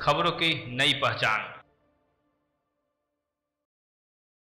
खबरों की नई पहचान।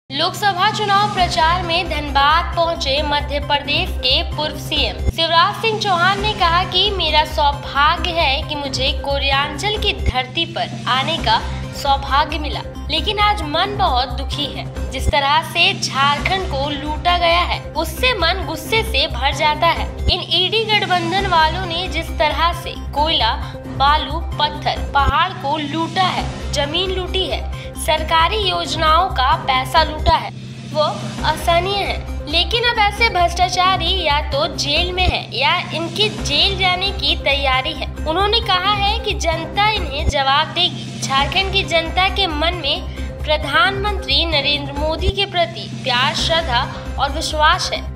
लोकसभा चुनाव प्रचार में धनबाद पहुंचे मध्य प्रदेश के पूर्व सीएम शिवराज सिंह चौहान ने कहा कि मेरा सौभाग्य है कि मुझे कोरियांचल की धरती पर आने का सौभाग्य मिला, लेकिन आज मन बहुत दुखी है। जिस तरह से झारखंड को लूटा गया है, उससे मन गुस्से से भर जाता है। इन ईडी गठबंधन वालों ने जिस तरह से कोयला, बालू, पत्थर, पहाड़ को लूटा है, जमीन लूटी है, सरकारी योजनाओं का पैसा लूटा है, वो असहनीय है। लेकिन अब ऐसे भ्रष्टाचारी या तो जेल में है या इनकी जेल जाने की तैयारी है। उन्होंने कहा है कि जनता इन्हें जवाब देगी। झारखंड की जनता के मन में प्रधानमंत्री नरेंद्र मोदी के प्रति प्यार, श्रद्धा और विश्वास है।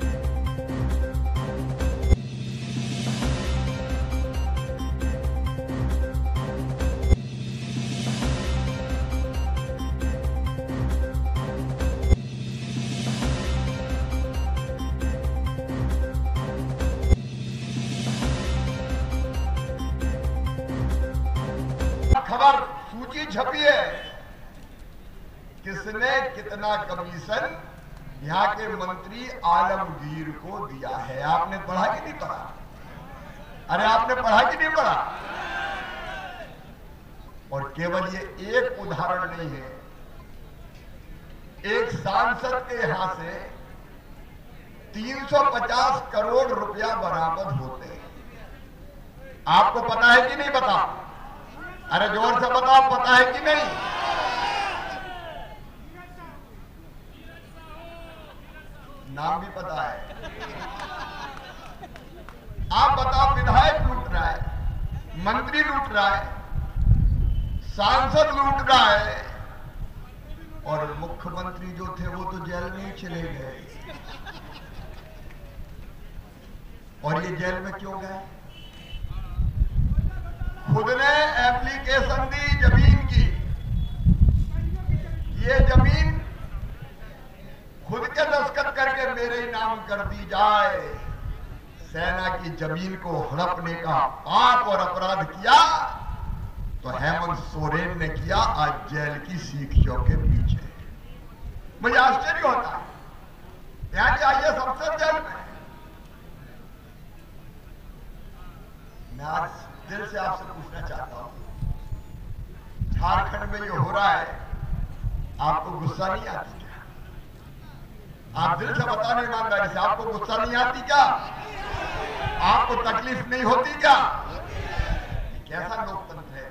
खबर सूची छपी है, किसने कितना कमीशन यहाँ के मंत्री आलमगीर को दिया है। आपने पढ़ा कि नहीं पढ़ा? अरे आपने पढ़ा कि नहीं पढ़ा? और केवल ये एक उदाहरण नहीं है, एक सांसद के यहां से 350 करोड़ रुपया बरामद होते हैं। आपको पता है कि नहीं पता? अरे जोर से बताओ, पता है कि नहीं? नाम भी पता है। आप बताओ, विधायक लूट रहा है, मंत्री लूट रहा है, सांसद लूट रहा है, और मुख्यमंत्री जो थे वो तो जेल में ही चले गए। और ये जेल में क्यों गए? खुद ने एप्लीकेशन दी जमीन की, ये जमीन खुद के दस्तखत करके मेरे ही नाम कर दी जाए। सेना की जमीन को हड़पने का पाप और अपराध किया तो हेमंत सोरेन ने किया आज जेल की सीखियों के पीछे। मुझे आश्चर्य होता है, यहां जाइए संसद जेल में। मैं आज दिल से आपसे पूछना चाहता हूं, झारखंड में ये हो रहा है, आपको गुस्सा नहीं आती क्या? आप दिल से बताने ईमानदारी से, आपको गुस्सा नहीं आती क्या? आपको तकलीफ नहीं होती क्या? कैसा लोकतंत्र है?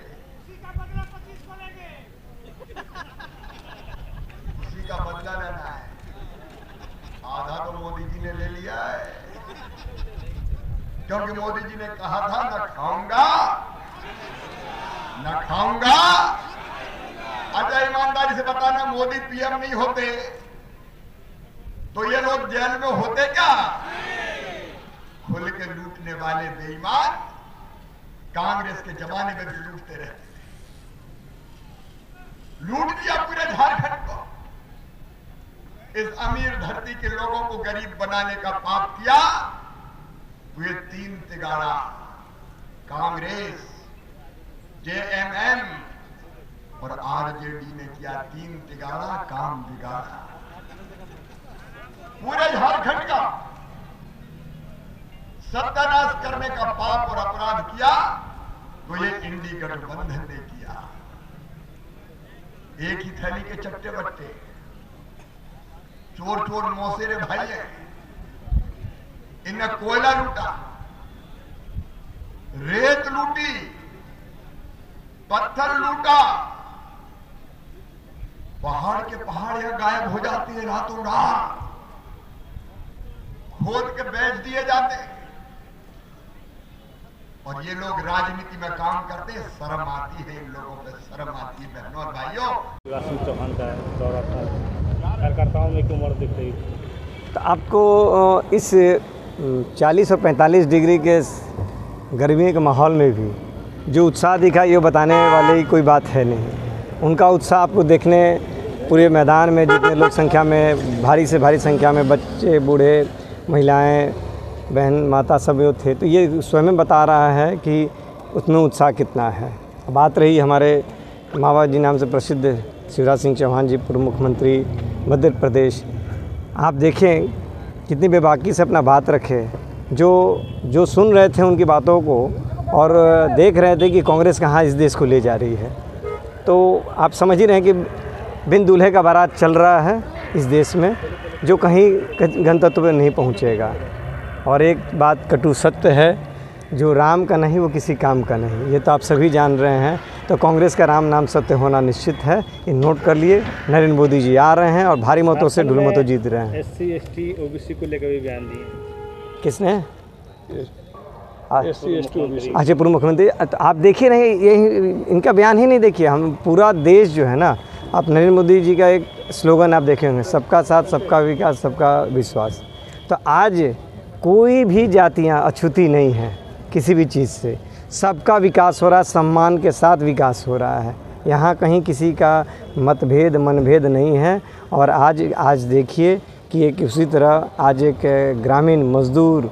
उसी का बदला लेना है। आधा तो मोदी जी ने ले लिया है, क्योंकि मोदी जी ने कहा था न खाऊंगा न खाऊंगा। अच्छा ईमानदारी से बताना, मोदी पीएम नहीं होते तो ये लोग जेल में होते क्या? खुल के लूटने वाले बेईमान कांग्रेस के जमाने में भी लूटते रहते थे। लूट दिया पूरे झारखंड को। इस अमीर धरती के लोगों को गरीब बनाने का पाप किया। वे 3 तिगाड़ा कांग्रेस, जेएमएम और आरजेडी ने किया। 3 तिगाड़ा काम बिगाड़ा पूरे झारखंड का सत्यानाश करने का पाप और अपराध किया तो ये इंडी गठबंधन ने किया। एक ही थैली के चट्टे बट्टे, चोर चोर मौसेरे भाई हैं। इनने कोयला लूटा, रेत लूटी, पत्थर लूटा, पहाड़ के पहाड़ यहां गायब हो जाते हैं रातों रात, खोद के बेच दिए जाते। और ये लोग राजनीति में काम करते हैं। शर्म आती है इन लोगों पे, शर्म आती है बहनों और भाइयों। शिवराज सिंह चौहान का दौरा था, कार्यकर्ताओं में क्यों उम्र दिख रही? तो आपको इस 40 और 45 डिग्री के गर्मी के माहौल में भी जो उत्साह दिखा, ये बताने वाली कोई बात है नहीं। उनका उत्साह आपको देखने पूरे मैदान में जितने लोग संख्या में, भारी से भारी संख्या में बच्चे, बूढ़े, महिलाएं, बहन, माता सब थे, तो ये स्वयं बता रहा है कि उसमें उत्साह कितना है। बात रही हमारे मावा जी नाम से प्रसिद्ध शिवराज सिंह चौहान जी, पूर्व मुख्यमंत्री मध्य प्रदेश, आप देखें कितनी बेबाकी से अपना बात रखे। जो सुन रहे थे उनकी बातों को और देख रहे थे कि कांग्रेस कहाँ इस देश को ले जा रही है, तो आप समझ ही रहे हैं कि बिन दूल्हे का बारात चल रहा है इस देश में, जो कहीं गंतव्य पर नहीं पहुँचेगा। और एक बात कटु सत्य है, जो राम का नहीं वो किसी काम का नहीं, ये तो आप सभी जान रहे हैं। तो कांग्रेस का राम नाम सत्य होना निश्चित है, ये नोट कर लिए। नरेंद्र मोदी जी आ रहे हैं और भारी मतों से ढुल मतों जीत रहे हैं। SC ST OBC को लेकर भी बयान दिए। किसने? SC ST OBC। अच्छा, पूर्व मुख्यमंत्री। तो आप देखिए नहीं, ये इनका बयान ही नहीं देखिए। हम पूरा देश जो है ना, आप नरेंद्र मोदी जी का एक स्लोगन आप देखे होंगे, सबका साथ, सबका विकास, सबका विश्वास। तो आज कोई भी जातियाँ अछूती नहीं हैं किसी भी चीज़ से, सबका विकास हो रहा है, सम्मान के साथ विकास हो रहा है। यहाँ कहीं किसी का मतभेद मनभेद नहीं है। और आज देखिए कि एक उसी तरह आज एक ग्रामीण मजदूर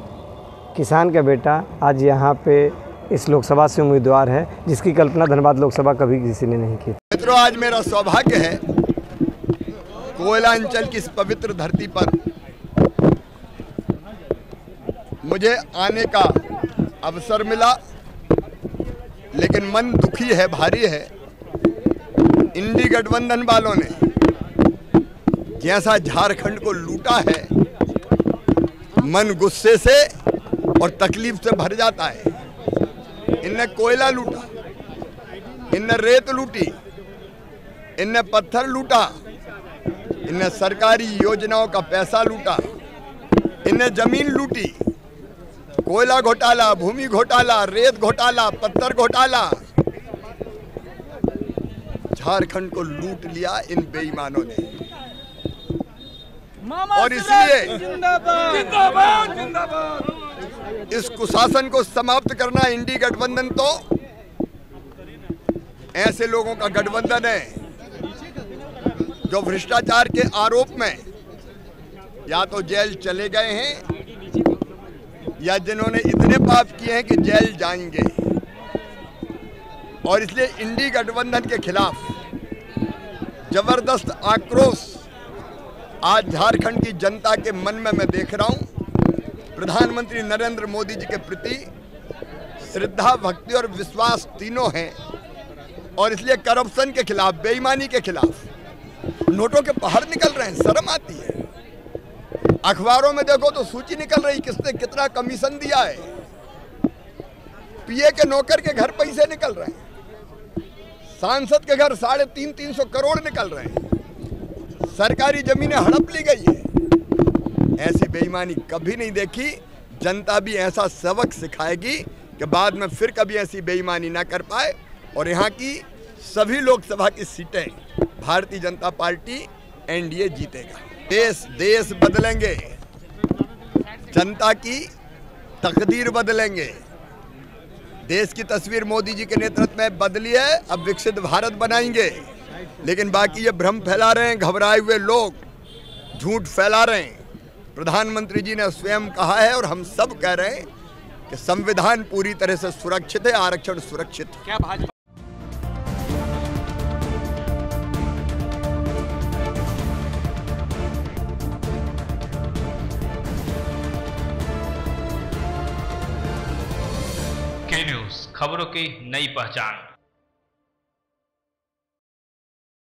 किसान का बेटा आज यहाँ पे इस लोकसभा से उम्मीदवार है, जिसकी कल्पना धनबाद लोकसभा कभी किसी ने नहीं की। मित्रों, आज मेरा सौभाग्य है कोयलांचल की इस पवित्र धरती पर मुझे आने का अवसर मिला, लेकिन मन दुखी है, भारी है। इंडी गठबंधन वालों ने जैसा झारखंड को लूटा है, मन गुस्से से और तकलीफ से भर जाता है। इनने कोयला लूटा, इनने रेत लूटी, इनने पत्थर लूटा, इनने सरकारी योजनाओं का पैसा लूटा, इनने जमीन लूटी। कोयला घोटाला, भूमि घोटाला, रेत घोटाला, पत्थर घोटाला, झारखंड को लूट लिया इन बेईमानों ने। और इसलिए इस कुशासन को समाप्त करना इंडी गठबंधन तो ऐसे लोगों का गठबंधन है जो भ्रष्टाचार के आरोप में या तो जेल चले गए हैं या जिन्होंने इतने पाप किए हैं कि जेल जाएंगे। और इसलिए इंडी गठबंधन के खिलाफ जबरदस्त आक्रोश आज झारखंड की जनता के मन में मैं देख रहा हूं। प्रधानमंत्री नरेंद्र मोदी जी के प्रति श्रद्धा, भक्ति और विश्वास तीनों हैं। और इसलिए करप्शन के खिलाफ, बेईमानी के खिलाफ नोटों के पहाड़ निकल रहे हैं। शर्म आती है। अखबारों में देखो तो सूची निकल रही किसने कितना कमीशन दिया है। पीए के नौकर के घर पैसे निकल रहे हैं, सांसद के घर 350 करोड़ निकल रहे हैं, सरकारी जमीनें हड़प ली गई है। ऐसी बेईमानी कभी नहीं देखी। जनता भी ऐसा सबक सिखाएगी कि बाद में फिर कभी ऐसी बेईमानी ना कर पाए। और यहाँ की सभी लोकसभा की सीटें भारतीय जनता पार्टी एनडीए जीतेगा। देश बदलेंगे, जनता की तकदीर बदलेंगे। देश की तस्वीर मोदी जी के नेतृत्व में बदली है, अब विकसित भारत बनाएंगे। लेकिन बाकी ये भ्रम फैला रहे हैं, घबराए हुए लोग झूठ फैला रहे हैं। प्रधानमंत्री जी ने स्वयं कहा है और हम सब कह रहे हैं कि संविधान पूरी तरह से सुरक्षित है, आरक्षण सुरक्षित है। क्या भाजपा के न्यूज़ खबरों की नई पहचान।